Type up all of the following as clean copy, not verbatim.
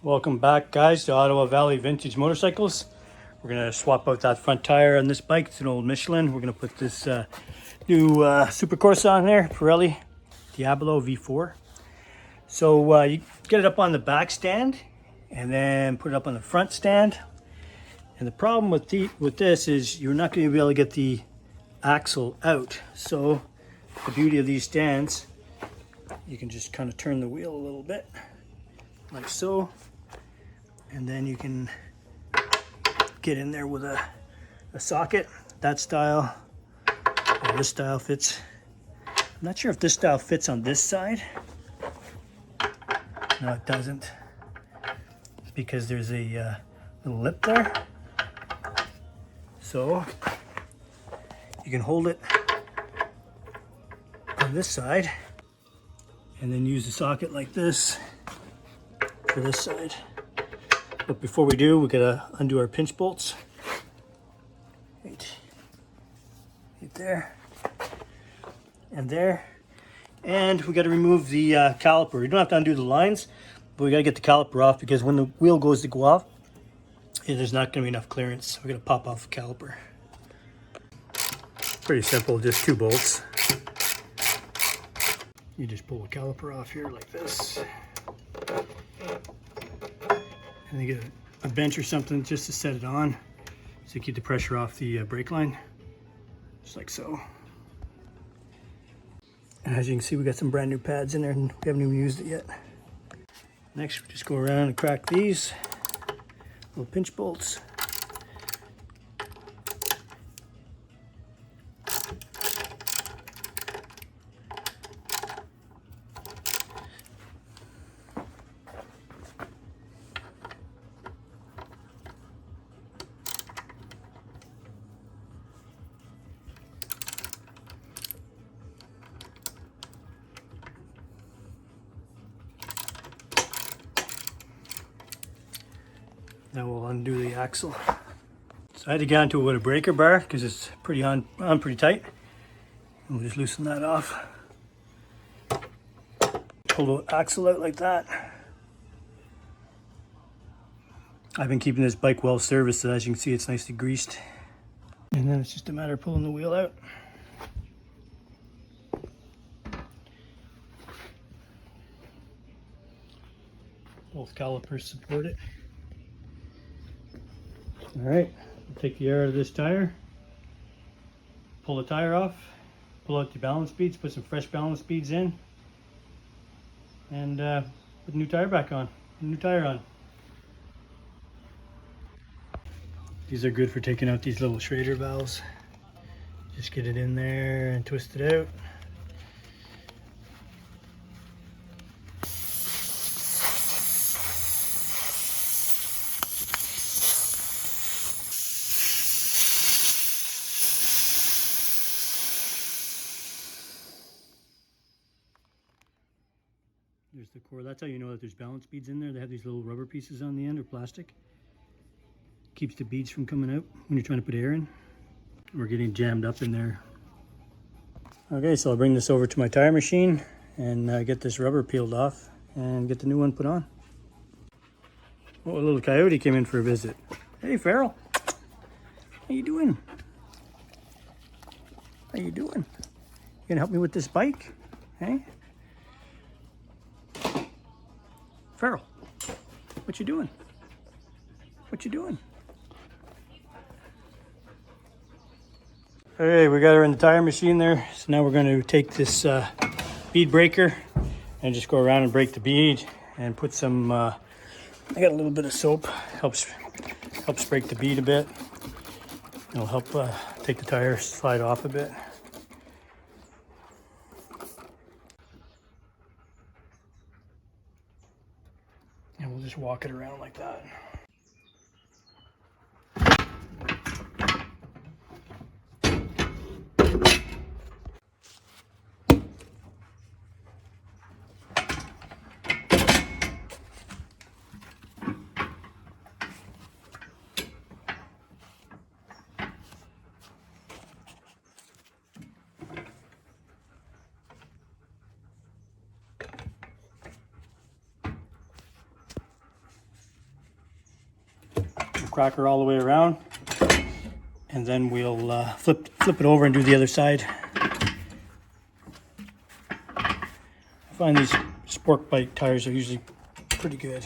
Welcome back, guys, to Ottawa Valley Vintage Motorcycles. We're going to swap out that front tire on this bike. It's an old Michelin. We're going to put this new Supercorsa on there, Pirelli Diablo V4. So you get it up on the back stand and then put it up on the front stand. And the problem with this is you're not going to be able to get the axle out. So the beauty of these stands, you can just kind of turn the wheel a little bit, like so. And then you can get in there with a socket. That style or this style fits. I'm not sure if this style fits on this side. No, it doesn't, because there's a little lip there. So you can hold it on this side and then use the socket like this for this side. But before we do, we gotta undo our pinch bolts. Right there and there. And we gotta remove the caliper. You don't have to undo the lines, but we gotta get the caliper off, because when the wheel goes to go off, there's not gonna be enough clearance. We're gonna pop off the caliper. Pretty simple, just 2 bolts. You just pull the caliper off here like this. And you get a bench or something just to set it on, so you keep the pressure off the brake line, just like so. And as you can see, we got some brand new pads in there and we haven't even used it yet. Next, we just go around and crack these little pinch bolts. Now we'll undo the axle. So I had to get onto it with a breaker bar because it's pretty pretty tight. And we'll just loosen that off. Pull the axle out like that. I've been keeping this bike well serviced, so as you can see, it's nicely greased. And then it's just a matter of pulling the wheel out. Both calipers support it. All right, we'll take the air out of this tire, pull the tire off, pull out the balance beads, put some fresh balance beads in, and put the new tire back on, new tire on. These are good for taking out these little Schrader valves. Just get it in there and twist it out. There's the core. That's how you know that there's balance beads in there. They have these little rubber pieces on the end, or plastic. Keeps the beads from coming out when you're trying to put air in. We're getting jammed up in there. Okay, so I'll bring this over to my tire machine and get this rubber peeled off and get the new one put on. Oh, a little coyote came in for a visit. Hey, Farrell. How you doing? How you doing? You gonna help me with this bike? Hey? Farrell, what you doing? What you doing? Okay, we got her in the tire machine there. So now we're going to take this bead breaker and just go around and break the bead and put some, I got a little bit of soap, helps break the bead a bit. It'll help take the tire slide off a bit. And we'll just walk it around like that. cracker all the way around, and then we'll flip it over and do the other side. I find these sport bike tires are usually pretty good.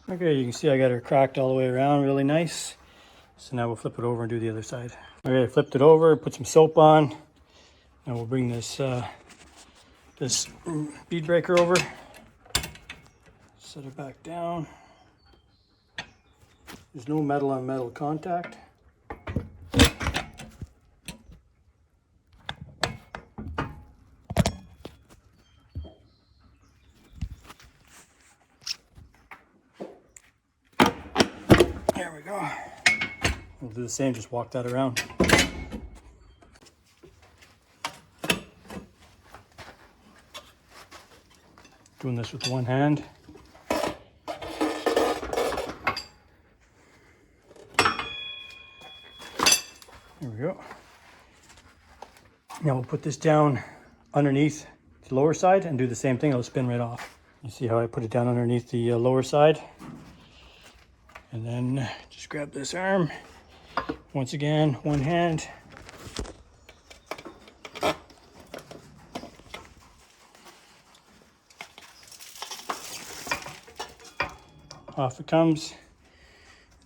Okay, you can see I got her cracked all the way around, really nice. So now we'll flip it over and do the other side. Okay, I flipped it over, put some soap on. Now we'll bring this this bead breaker over. Set it back down. There's no metal on metal contact. There we go. We'll do the same, just walk that around. Doing this with one hand. There we go. Now we'll put this down underneath the lower side and do the same thing. It'll spin right off. You see how I put it down underneath the lower side? And then just grab this arm. Once again, one hand. Off it comes.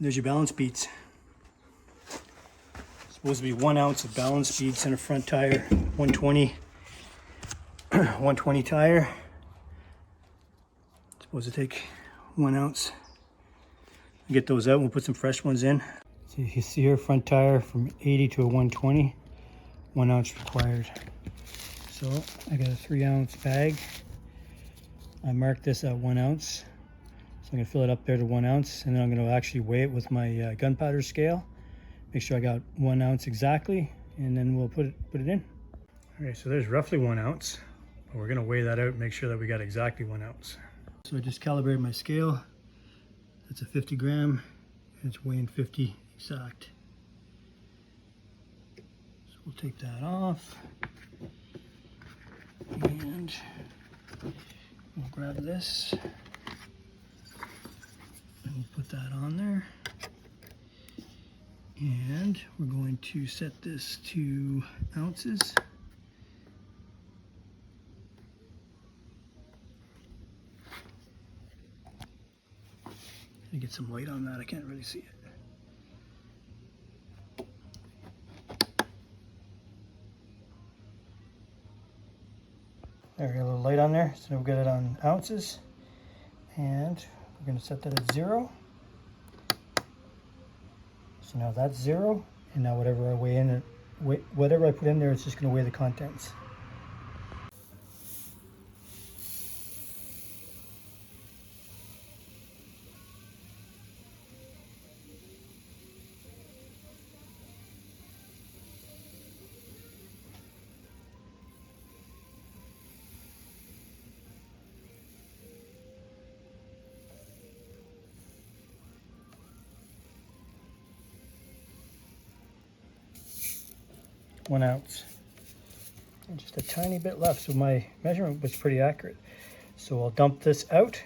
There's your balance beads. Supposed to be 1 ounce of balance beads in a front tire, 120 tire. Supposed to take 1 ounce. Get those out, we'll put some fresh ones in. So you see here, front tire from 80 to a 120, 1 ounce required. So I got a 3 ounce bag. I marked this at 1 ounce. So I'm gonna fill it up there to 1 ounce, and then I'm gonna actually weigh it with my gunpowder scale. Make sure I got 1 ounce exactly, and then we'll put it in. Okay, so there's roughly 1 ounce. But we're gonna weigh that out and make sure that we got exactly 1 ounce. So I just calibrated my scale. That's a 50 gram, and it's weighing 50 exact. So we'll take that off, and we'll grab this, and we'll put that on there. And we're going to set this to ounces. Get some light on that, I can't really see it. There, we got a little light on there, so we'll get it on ounces. And we're going to set that at 0. So now that's 0, and now whatever I weigh in, whatever I put in there, it's just going to weigh the contents. One ounce. And just a tiny bit left, so my measurement was pretty accurate. So I'll dump this out,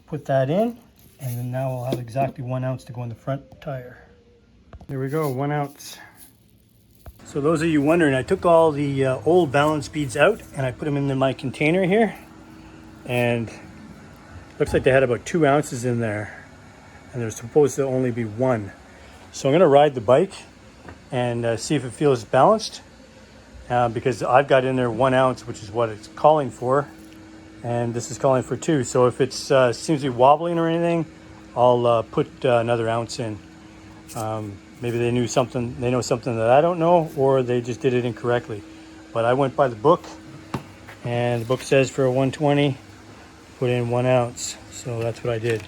put that in, and then now I'll have exactly 1 ounce to go in the front tire. There we go, 1 ounce. So those of you wondering, I took all the old balance beads out and I put them into my container here, and looks like they had about 2 ounces in there, and there's supposed to only be 1. So I'm gonna ride the bike and see if it feels balanced, because I've got in there 1 ounce, which is what it's calling for, and this is calling for 2. So if it seems to be wobbling or anything, I'll put another ounce in. Maybe they know something that I don't know, or they just did it incorrectly. But I went by the book, and the book says for a 120, put in 1 ounce. So that's what I did.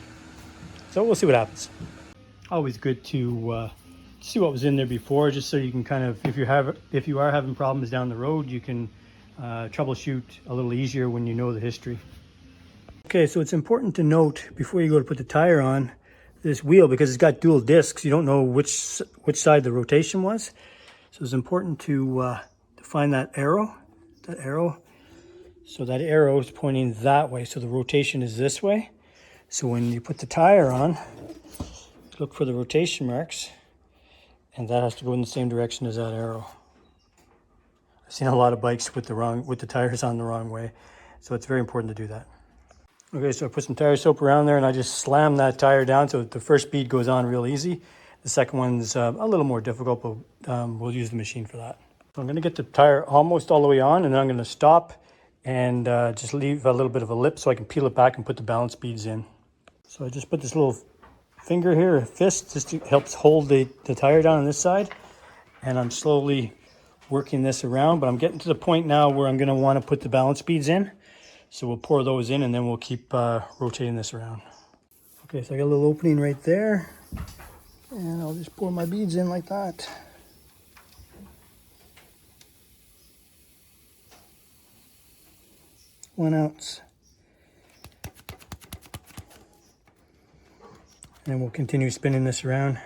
So we'll see what happens. Always good to see what was in there before, just so you can kind of, if you are having problems down the road, you can troubleshoot a little easier when you know the history. Okay, so it's important to note before you go to put the tire on this wheel, because it's got dual discs, you don't know which side the rotation was. So it's important to find that arrow that arrow. So that arrow is pointing that way. So the rotation is this way. So when you put the tire on, look for the rotation marks, and that has to go in the same direction as that arrow. I've seen a lot of bikes with the tires on the wrong way. So it's very important to do that. Okay, so I put some tire soap around there and I just slam that tire down so the first bead goes on real easy. The second one's a little more difficult, but we'll use the machine for that. So I'm gonna get the tire almost all the way on, and then I'm gonna stop and just leave a little bit of a lip so I can peel it back and put the balance beads in. So I just put this little finger here, a fist, just helps hold the tire down on this side. And I'm slowly working this around, but I'm getting to the point now where I'm gonna wanna put the balance beads in. So we'll pour those in and then we'll keep rotating this around. Okay, so I got a little opening right there. And I'll just pour my beads in like that. One ounce. And then we'll continue spinning this around.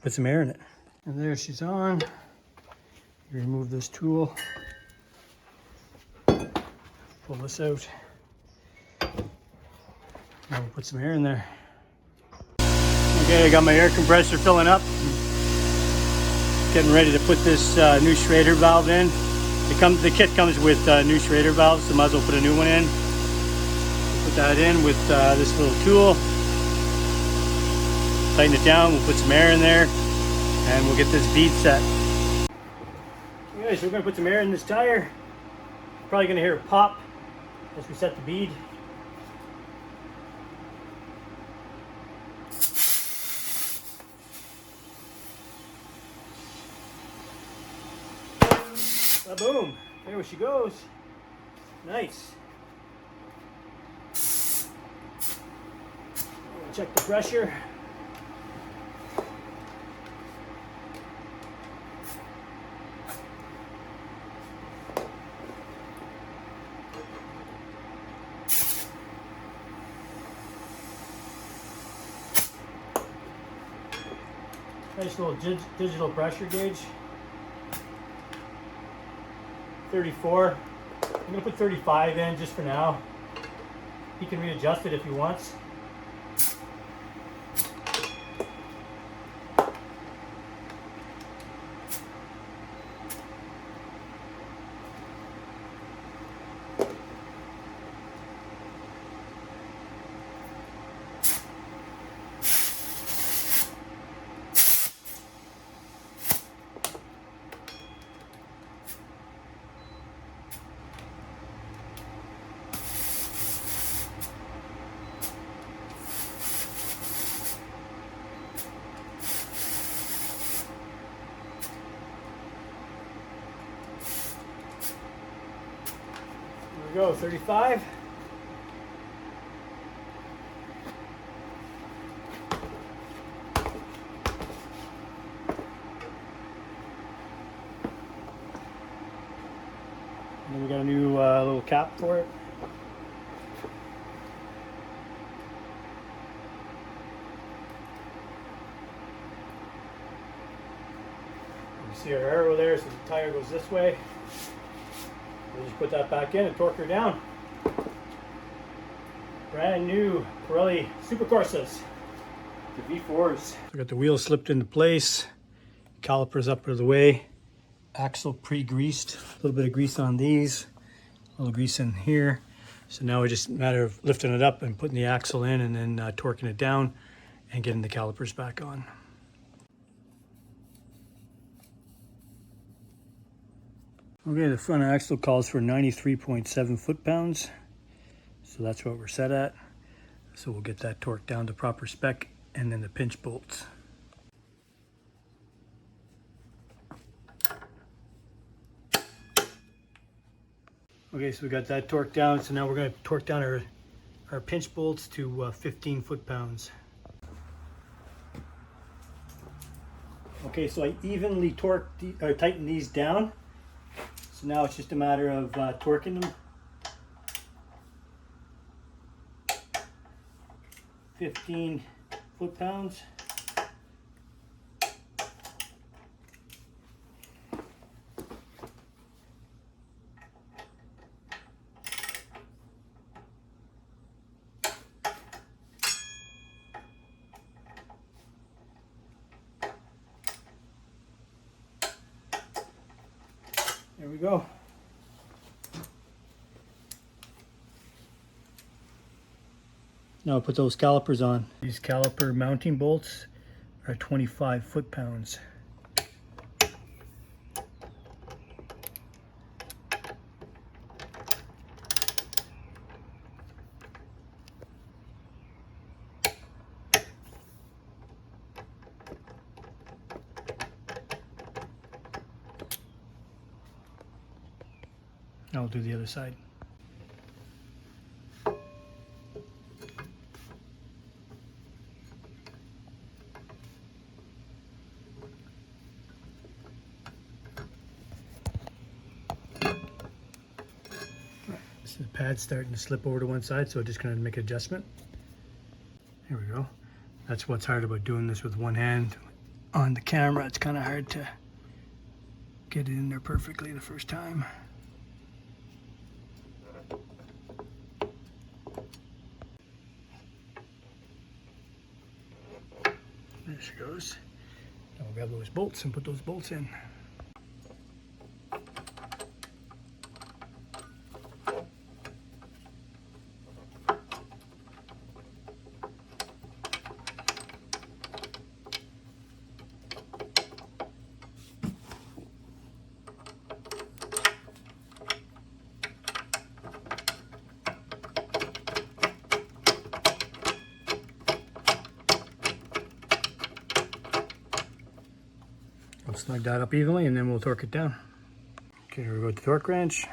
Put some air in it. And there she's on. You remove this tool. Pull this out. Now we'll put some air in there. Okay, I got my air compressor filling up. Getting ready to put this new Schrader valve in. The kit comes with new Schrader valves, so might as well put a new one in. Put that in with this little tool. Tighten it down, we'll put some air in there, and we'll get this bead set. Okay, so we're gonna put some air in this tire. Probably gonna hear a pop as we set the bead. Boom, there she goes. Nice. Check the pressure. Nice little digital pressure gauge. 34. I'm gonna put 35 in just for now. He can readjust it if he wants. There we go, 35. And then we got a new little cap for it. You see our arrow there, so the tire goes this way. We'll just put that back in and torque her down. Brand new Pirelli Supercorsas, the V4s. So I got the wheels slipped into place, calipers up out of the way, axle pre-greased, a little bit of grease on these, a little grease in here. So now it's just a matter of lifting it up and putting the axle in and then torquing it down and getting the calipers back on. Okay, the front axle calls for 93.7 foot-pounds. So that's what we're set at. So we'll get that torqued down to proper spec and then the pinch bolts. Okay, so we got that torqued down. So now we're going to torque down our pinch bolts to 15 foot-pounds. Okay, so I evenly tighten these down. So now it's just a matter of torquing them. 15 foot-pounds. There we go. Now put those calipers on. These caliper mounting bolts are 25 foot-pounds. I'll do the other side. The pad's starting to slip over to one side, so I'm just going to make an adjustment. There we go. That's what's hard about doing this with one hand on the camera. It's kind of hard to get it in there perfectly the first time. There she goes. Now we'll grab those bolts and put those bolts in. I'll snug that up evenly and then we'll torque it down. Okay, here we go with the torque wrench.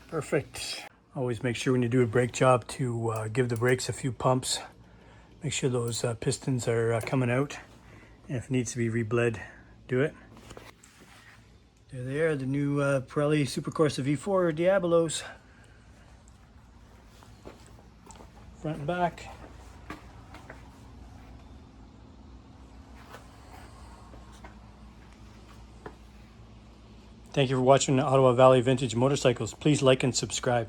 Perfect. Always make sure when you do a brake job to give the brakes a few pumps. Make sure those pistons are coming out. And if it needs to be rebled, do it. There they are, the new Pirelli Supercorsa V4 Diablos. Front and back. Thank you for watching Ottawa Valley Vintage Motorcycles. Please like and subscribe.